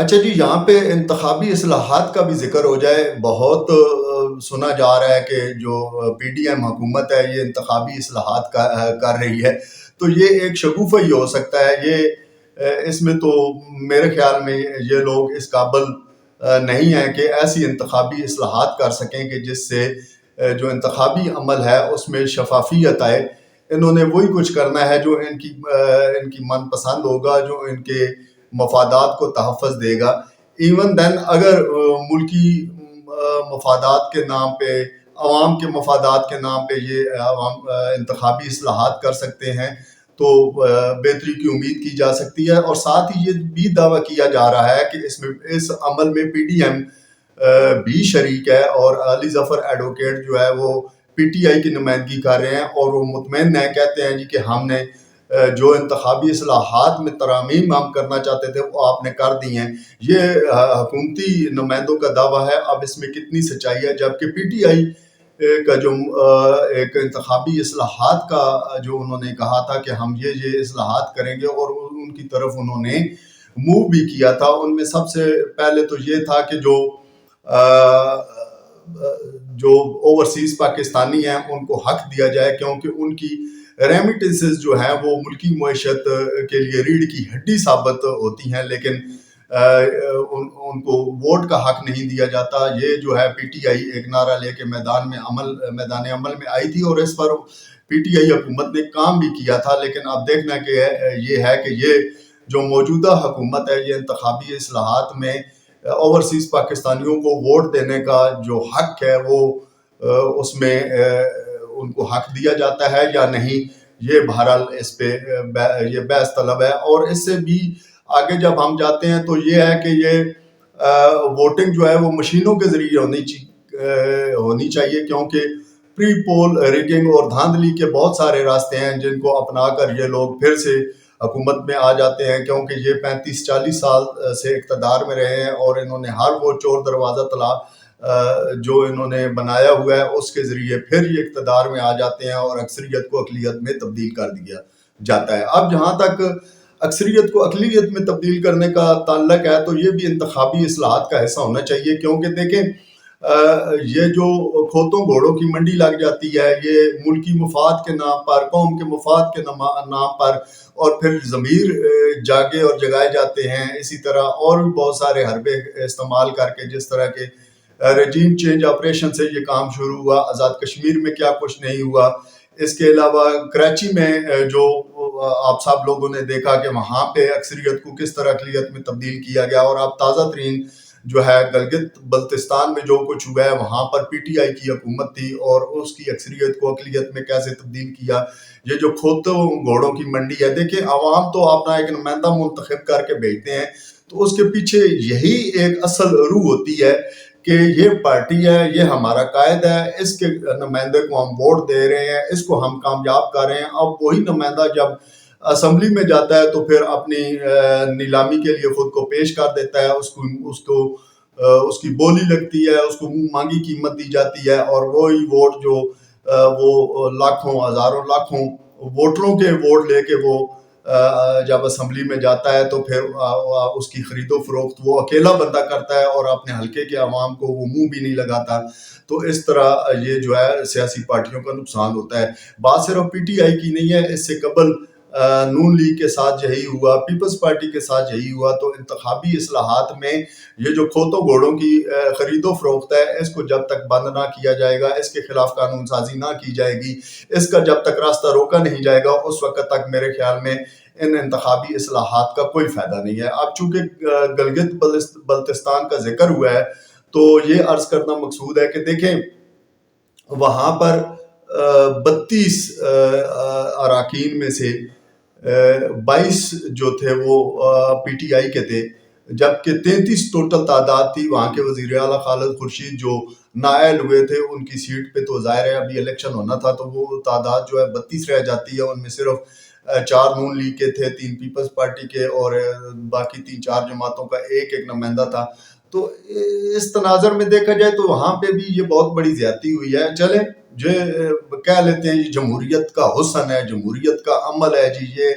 اچھا جی، یہاں پہ انتخابی اصلاحات کا بھی ذکر ہو جائے. بہت سنا جا رہا ہے کہ جو پی ڈی ایم حکومت ہے یہ انتخابی اصلاحات کر رہی ہے. تو یہ ایک شگوفہ ہی ہو سکتا ہے. اس میں تو میرے خیال میں یہ لوگ اس قابل نہیں ہیں کہ ایسی انتخابی اصلاحات کر سکیں کہ جس سے جو انتخابی عمل ہے اس میں شفافیت آئے. انہوں نے وہی کچھ کرنا ہے جو ان کی من پسند ہوگا، جو ان کے مفادات کو تحفظ دے گا. ایون دین اگر ملکی مفادات کے نام پہ، عوام کے مفادات کے نام پہ یہ عوام انتخابی اصلاحات کر سکتے ہیں تو بہتری کی امید کی جا سکتی ہے. اور ساتھ ہی یہ بھی دعویٰ کیا جا رہا ہے کہ اس عمل میں پی ڈی ایم بھی شریک ہے، اور علی ظفر ایڈوکیٹ جو ہے وہ پی ٹی آئی کی نمائندگی کر رہے ہیں، اور وہ مطمئن ہیں، کہتے ہیں جی کہ ہم نے جو انتخابی اصلاحات میں ترامیم ہم کرنا چاہتے تھے وہ آپ نے کر دی ہیں. یہ حکومتی نمائندوں کا دعویٰ ہے. اب اس میں کتنی سچائی ہے؟ جبکہ پی ٹی آئی کا جو ایک انتخابی اصلاحات کا جو انہوں نے کہا تھا کہ ہم یہ اصلاحات کریں گے، اور ان کی طرف انہوں نے موو بھی کیا تھا. ان میں سب سے پہلے تو یہ تھا کہ جو اوورسیز پاکستانی ہیں ان کو حق دیا جائے، کیونکہ ان کی ریمیٹنسز جو ہیں وہ ملکی معیشت کے لیے ریڑھ کی ہڈی ثابت ہوتی ہیں، لیکن ان کو ووٹ کا حق نہیں دیا جاتا. یہ جو ہے پی ٹی آئی ایک نعرہ لے کے میدان عمل میں آئی تھی، اور اس پر پی ٹی آئی حکومت نے کام بھی کیا تھا. لیکن اب دیکھنا کہ یہ ہے کہ یہ جو موجودہ حکومت ہے یہ انتخابی اصلاحات میں اوورسیز پاکستانیوں کو ووٹ دینے کا جو حق ہے وہ اس میں ان کو حق دیا جاتا ہے یا نہیں. یہ بہرحال اس پہ یہ بحث طلب ہے. اور اس سے بھی آگے جب ہم جاتے ہیں تو یہ ہے کہ یہ ووٹنگ جو ہے وہ مشینوں کے ذریعے ہونی چاہیے، کیونکہ پری پول ریگنگ اور دھاندلی کے بہت سارے راستے ہیں جن کو اپنا کر یہ لوگ پھر سے حکومت میں آ جاتے ہیں. کیونکہ یہ 35-40 سال سے اقتدار میں رہے ہیں، اور انہوں نے ہر وہ چور دروازہ طلا جو انہوں نے بنایا ہوا ہے اس کے ذریعے پھر یہ اقتدار میں آ جاتے ہیں، اور اکثریت کو اقلیت میں تبدیل کر دیا جاتا ہے. اب جہاں تک اکثریت کو اقلیت میں تبدیل کرنے کا تعلق ہے تو یہ بھی انتخابی اصلاحات کا حصہ ہونا چاہیے. کیونکہ دیکھیں یہ جو کھوتوں گھوڑوں کی منڈی لگ جاتی ہے، یہ ملکی مفاد کے نام پر، قوم کے مفاد کے نام پر، اور پھر ضمیر جاگے اور جگائے جاتے ہیں. اسی طرح اور بھی بہت سارے حربے استعمال کر کے، جس طرح کے رجیم چینج آپریشن سے یہ کام شروع ہوا، آزاد کشمیر میں کیا کچھ نہیں ہوا. اس کے علاوہ کراچی میں جو آپ سب لوگوں نے دیکھا کہ وہاں پہ اکثریت کو کس طرح اقلیت میں تبدیل کیا گیا. اور اب تازہ ترین جو ہے گلگت بلتستان میں جو کچھ ہوا ہے، وہاں پر پی ٹی آئی کی حکومت تھی، اور اس کی اکثریت کو اقلیت میں کیسے تبدیل کیا. یہ جو کھوتوں گھوڑوں کی منڈی ہے، دیکھیں عوام تو اپنا ایک نمائندہ منتخب کر کے بھیجتے ہیں، تو اس کے پیچھے یہی ایک اصل روح ہوتی ہے کہ یہ پارٹی ہے، یہ ہمارا قائد ہے، اس کے نمائندے کو ہم ووٹ دے رہے ہیں، اس کو ہم کامیاب کر رہے ہیں. اب وہی نمائندہ جب اسمبلی میں جاتا ہے تو پھر اپنی نیلامی کے لیے خود کو پیش کر دیتا ہے، اس کی بولی لگتی ہے، اس کو منہ مانگی قیمت دی جاتی ہے، اور وہی ووٹ جو وہ لاکھوں ہزاروں لاکھوں ووٹروں کے ووٹ لے کے وہ جب اسمبلی میں جاتا ہے تو پھر اس کی خرید و فروخت وہ اکیلا بندہ کرتا ہے، اور اپنے حلقے کے عوام کو وہ منہ بھی نہیں لگاتا. تو اس طرح یہ جو ہے سیاسی پارٹیوں کا نقصان ہوتا ہے. بات صرف پی ٹی آئی کی نہیں ہے، اس سے قبل نون لیگ کے ساتھ یہی ہوا، پیپلز پارٹی کے ساتھ یہی ہوا. تو انتخابی اصلاحات میں یہ جو کھوتوں گھوڑوں کی خرید و فروخت ہے، اس کو جب تک بند نہ کیا جائے گا، اس کے خلاف قانون سازی نہ کی جائے گی، اس کا جب تک راستہ روکا نہیں جائے گا، اس وقت تک میرے خیال میں ان انتخابی اصلاحات کا کوئی فائدہ نہیں ہے. اب چونکہ گلگت بلتستان کا ذکر ہوا ہے تو یہ عرض کرنا مقصود ہے کہ دیکھیں وہاں پر 32 اراکین میں سے 22 جو تھے وہ پی ٹی آئی کے تھے، جبکہ 33 ٹوٹل تعداد تھی. وہاں کے وزیر اعلیٰ خالد خورشید جو نائل ہوئے تھے ان کی سیٹ پہ، تو ظاہر ہے ابھی الیکشن ہونا تھا تو وہ تعداد جو ہے 32 رہ جاتی ہے. ان میں صرف 4 نون لیگ کے تھے، 3 پیپلز پارٹی کے، اور باقی 3-4 جماعتوں کا ایک نمائندہ تھا. تو اس تناظر میں دیکھا جائے تو وہاں پہ بھی یہ بہت بڑی زیادتی ہوئی ہے. چلیں جو کہہ لیتے ہیں یہ جمہوریت کا حسن ہے، جمہوریت کا عمل ہے جی، یہ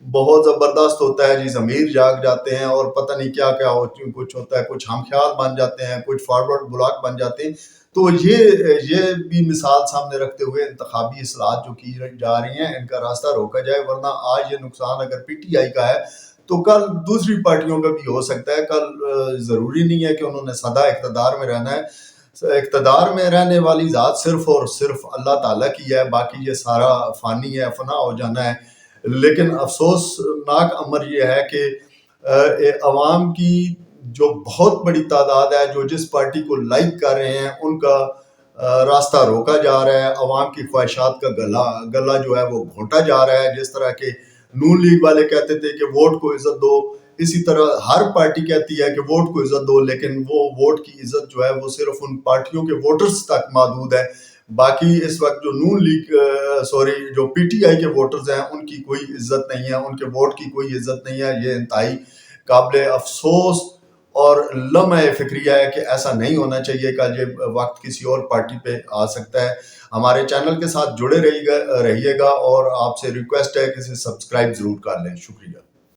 بہت زبردست ہوتا ہے جی، ضمیر جاگ جاتے ہیں اور پتہ نہیں کیا کیا کچھ ہوتا ہے، کچھ ہم خیال بن جاتے ہیں، کچھ فارورڈ بلاک بن جاتے ہیں. تو یہ بھی مثال سامنے رکھتے ہوئے انتخابی اصلاحات جو کی جا رہی ہیں ان کا راستہ روکا جائے، ورنہ آج یہ نقصان اگر پی ٹی آئی کا ہے تو کل دوسری پارٹیوں کا بھی ہو سکتا ہے. کل ضروری نہیں ہے کہ انہوں نے سدا اقتدار میں رہنا ہے. اقتدار میں رہنے والی ذات صرف اور صرف اللہ تعالیٰ کی ہے، باقی یہ سارا فانی ہے، فنا ہو جانا ہے. لیکن افسوسناک امر یہ ہے کہ عوام کی جو بہت بڑی تعداد ہے جو جس پارٹی کو لائک کر رہے ہیں ان کا راستہ روکا جا رہا ہے. عوام کی خواہشات کا گلا جو ہے وہ گھونٹا جا رہا ہے. جس طرح کے نون لیگ والے کہتے تھے کہ ووٹ کو عزت دو، اسی طرح ہر پارٹی کہتی ہے کہ ووٹ کو عزت دو، لیکن وہ ووٹ کی عزت جو ہے وہ صرف ان پارٹیوں کے ووٹرز تک محدود ہے. باقی اس وقت جو نون لیگ جو پی ٹی آئی کے ووٹرز ہیں ان کی کوئی عزت نہیں ہے، ان کے ووٹ کی کوئی عزت نہیں ہے. یہ انتہائی قابل افسوس اور لمحہ فکریہ ہے کہ ایسا نہیں ہونا چاہیے. کہ یہ وقت کسی اور پارٹی پہ آ سکتا ہے. ہمارے چینل کے ساتھ جڑے رہیے گا اور آپ سے ریکویسٹ ہے کہ اسے سبسکرائب ضرور کر لیں. شکریہ.